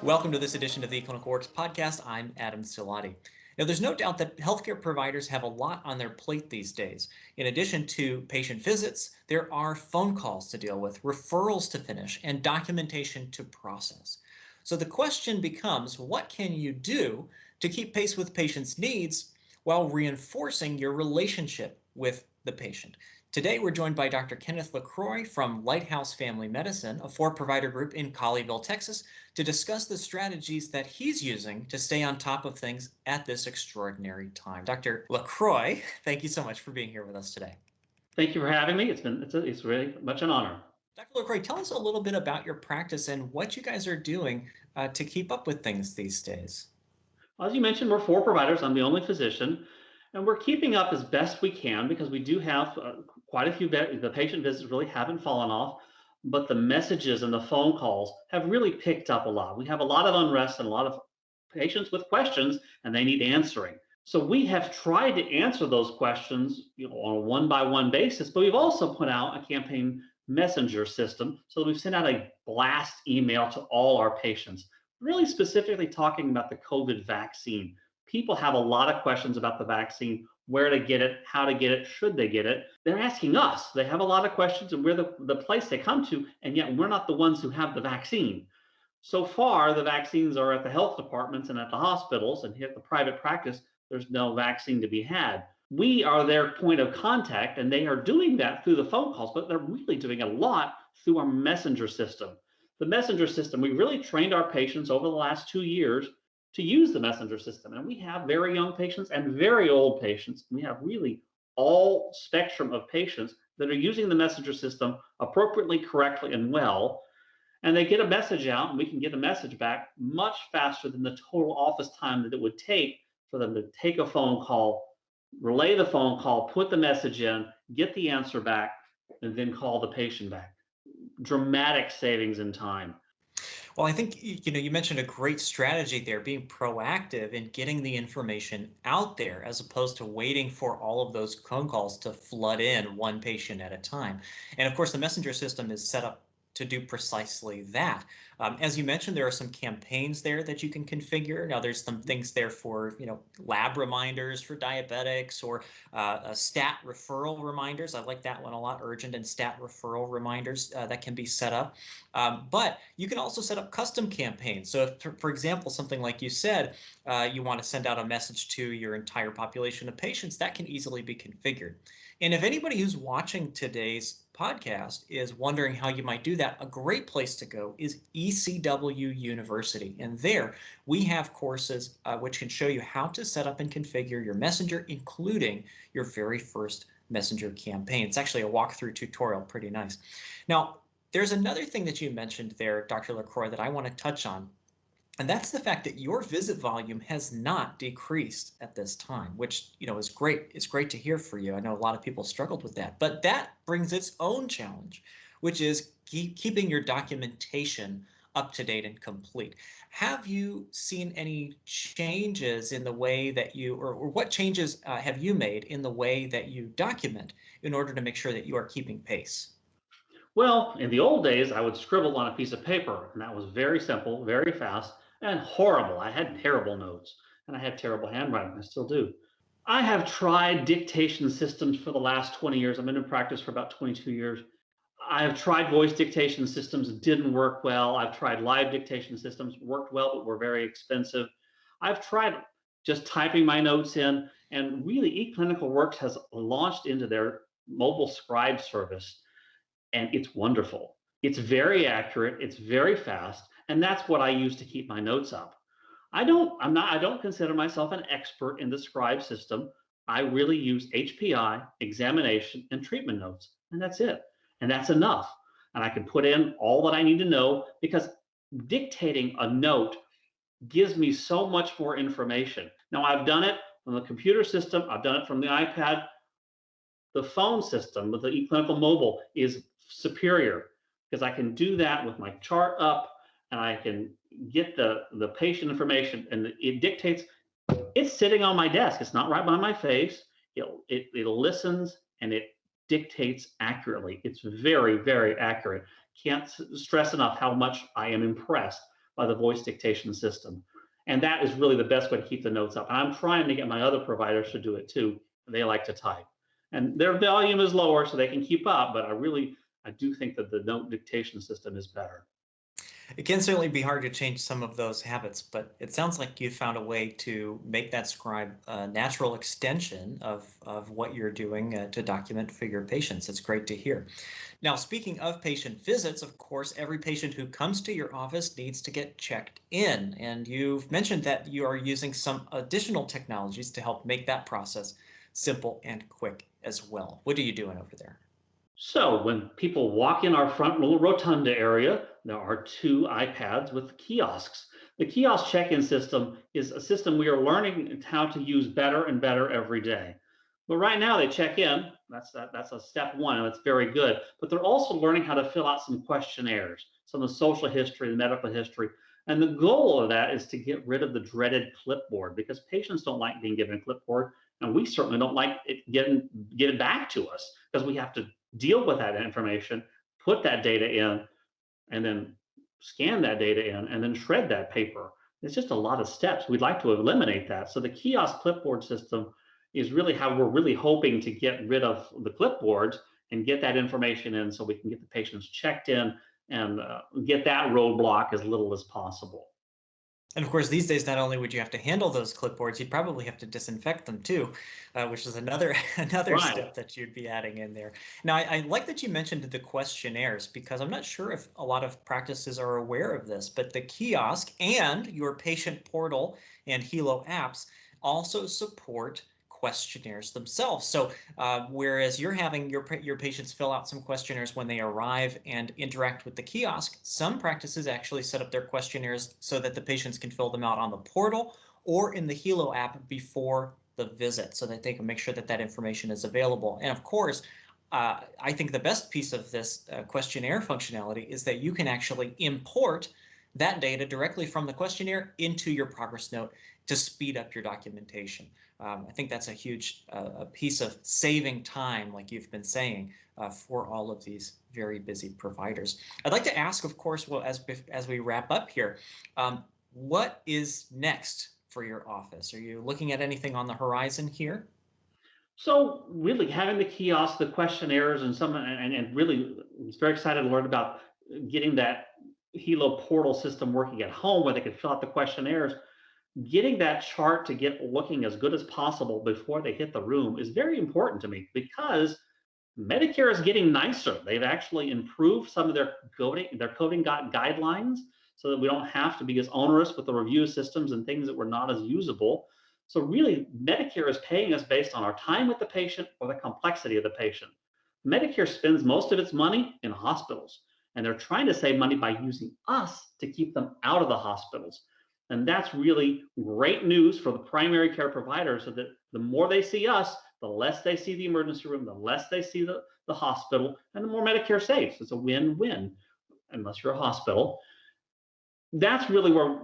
Welcome to this edition of the eClinicalWorks podcast. I'm Adam Silati. Now, there's no doubt that healthcare providers have a lot on their plate these days. In addition to patient visits, there are phone calls to deal with, referrals to finish, and documentation to process. So the question becomes, what can you do to keep pace with patients' needs while reinforcing your relationship with the patient? Today, we're joined by Dr. Kenneth LaCroix from Lighthouse Family Medicine, a four-provider group in Colleyville, Texas, to discuss the strategies that he's using to stay on top of things at this extraordinary time. Dr. LaCroix, thank you so much for being here with us today. Thank you for having me. It's really much an honor. Dr. LaCroix, tell us a little bit about your practice and what you guys are doing to keep up with things these days. As you mentioned, we're four providers. I'm the only physician, and we're keeping up as best we can because we do have quite a few. The patient visits really haven't fallen off, but the messages and the phone calls have really picked up a lot. We have a lot of unrest and a lot of patients with questions, and they need answering. So we have tried to answer those questions, on a one-by-one basis, but we've also put out a campaign messenger system so that we've sent out a blast email to all our patients, really specifically talking about the COVID vaccine. People have a lot of questions about the vaccine, where to get it, how to get it, should they get it. They're asking us. They have a lot of questions, and we're the place they come to, and yet we're not the ones who have the vaccine. So far, the vaccines are at the health departments and at the hospitals, and here at the private practice, there's no vaccine to be had. We are their point of contact, and they are doing that through the phone calls, but they're really doing a lot through our messenger system. The messenger system, we really trained our patients over the last 2 years to use the messenger system. And we have very young patients and very old patients. We have really all spectrum of patients that are using the messenger system appropriately, correctly, and well. And they get a message out, and we can get a message back much faster than the total office time that it would take for them to take a phone call, relay the phone call, put the message in, get the answer back, and then call the patient back. Dramatic savings in time. Well, I think you mentioned a great strategy there, being proactive in getting the information out there as opposed to waiting for all of those phone calls to flood in one patient at a time. And of course, the messenger system is set up to do precisely that. As you mentioned, there are some campaigns there that you can configure. Now, there's some things there for lab reminders for diabetics or stat referral reminders. I like that one a lot. Urgent and stat referral reminders that can be set up. But you can also set up custom campaigns. So if, for example, something like you said, you want to send out a message to your entire population of patients, that can easily be configured. And if anybody who's watching today's podcast is wondering how you might do that, a great place to go is eCW University. And there we have courses which can show you how to set up and configure your messenger, including your very first messenger campaign. It's actually a walkthrough tutorial, pretty nice. Now, there's another thing that you mentioned there, Dr. LaCroix, that I want to touch on. And that's the fact that your visit volume has not decreased at this time, which is great. It's great to hear for you. I know a lot of people struggled with that, but that brings its own challenge, which is keeping your documentation up to date and complete. Have you seen any changes in the way that or what changes have you made in the way that you document in order to make sure that you are keeping pace? Well, in the old days, I would scribble on a piece of paper, and that was very simple, very fast, and horrible. I had terrible notes, and I had terrible handwriting. I still do. I have tried dictation systems for the last 20 years. I've been in practice for about 22 years. I have tried voice dictation systems, didn't work well. I've tried live dictation systems, worked well, but were very expensive. I've tried just typing my notes in, and really eClinicalWorks has launched into their mobile scribe service, and it's wonderful. It's very accurate, it's very fast, and that's what I use to keep my notes up. I don't consider myself an expert in the scribe system. I really use HPI, examination, and treatment notes, and that's it. And that's enough. And I can put in all that I need to know because dictating a note gives me so much more information. Now, I've done it from the computer system, I've done it from the iPad. The phone system with the eClinical Mobile is superior because I can do that with my chart up, and I can get the patient information, and it dictates. It's sitting on my desk. It's not right by my face. It listens and it dictates accurately. It's very, very accurate. Can't stress enough how much I am impressed by the voice dictation system. And that is really the best way to keep the notes up. And I'm trying to get my other providers to do it too. They like to type. And their volume is lower so they can keep up, but I do think that the note dictation system is better. It can certainly be hard to change some of those habits, but it sounds like you found a way to make that scribe a natural extension of what you're doing to document for your patients. It's great to hear. Now, speaking of patient visits, of course, every patient who comes to your office needs to get checked in. And you've mentioned that you are using some additional technologies to help make that process simple and quick as well. What are you doing over there? So when people walk in our front little rotunda area, there are two iPads with kiosks. The kiosk check-in system is a system we are learning how to use better and better every day. But right now they check in. That's a step one, and it's very good. But they're also learning how to fill out some questionnaires, some of the social history, the medical history. And the goal of that is to get rid of the dreaded clipboard because patients don't like being given a clipboard, and we certainly don't like it getting back to us because we have to deal with that information, put that data in, and then scan that data in, and then shred that paper. It's just a lot of steps. We'd like to eliminate that. So the kiosk clipboard system is really how we're really hoping to get rid of the clipboards and get that information in so we can get the patients checked in and get that roadblock as little as possible. And of course, these days, not only would you have to handle those clipboards, you'd probably have to disinfect them too, which is another another Right. step that you'd be adding in there. Now, I like that you mentioned the questionnaires because I'm not sure if a lot of practices are aware of this, but the kiosk and your patient portal and Helo apps also support questionnaires themselves. So whereas you're having your patients fill out some questionnaires when they arrive and interact with the kiosk, some practices actually set up their questionnaires so that the patients can fill them out on the portal or in the Helo app before the visit so that they can make sure that that information is available. And of course, I think the best piece of this questionnaire functionality is that you can actually import that data directly from the questionnaire into your progress note to speed up your documentation. I think that's a huge a piece of saving time, like you've been saying, for all of these very busy providers. I'd like to ask, of course, well, as we wrap up here, what is next for your office? Are you looking at anything on the horizon here? So really having the kiosks, the questionnaires, and really was very excited to learn about getting that Helo portal system working at home where they could fill out the questionnaires. Getting that chart to get looking as good as possible before they hit the room is very important to me because Medicare is getting nicer. They've actually improved some of their coding guidelines so that we don't have to be as onerous with the review systems and things that were not as usable. So really, Medicare is paying us based on our time with the patient or the complexity of the patient. Medicare spends most of its money in hospitals, and they're trying to save money by using us to keep them out of the hospitals. And that's really great news for the primary care providers so that the more they see us, the less they see the emergency room, the less they see the hospital, and the more Medicare saves. It's a win-win, unless you're a hospital. That's really where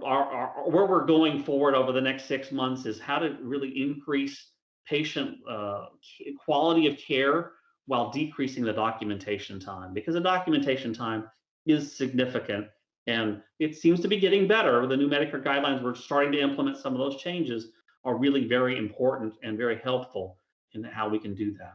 we're going forward over the next 6 months is how to really increase patient quality of care while decreasing the documentation time because the documentation time is significant and it seems to be getting better. The new Medicare guidelines we're starting to implement some of those changes are really very important and very helpful in how we can do that.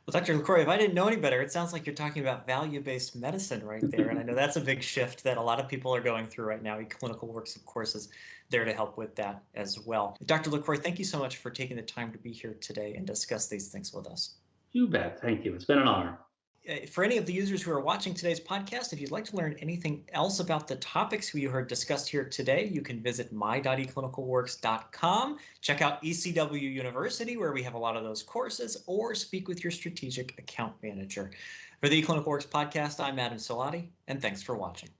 Well, Dr. LaCroix, if I didn't know any better, it sounds like you're talking about value-based medicine right there. And I know that's a big shift that a lot of people are going through right now. eClinicalWorks, of course, is there to help with that as well. Dr. LaCroix, thank you so much for taking the time to be here today and discuss these things with us. You bet. Thank you. It's been an honor. For any of the users who are watching today's podcast, if you'd like to learn anything else about the topics we heard discussed here today, you can visit my.eClinicalWorks.com, check out eCW University, where we have a lot of those courses, or speak with your strategic account manager. For the eClinicalWorks podcast, I'm Adam Salati, and thanks for watching.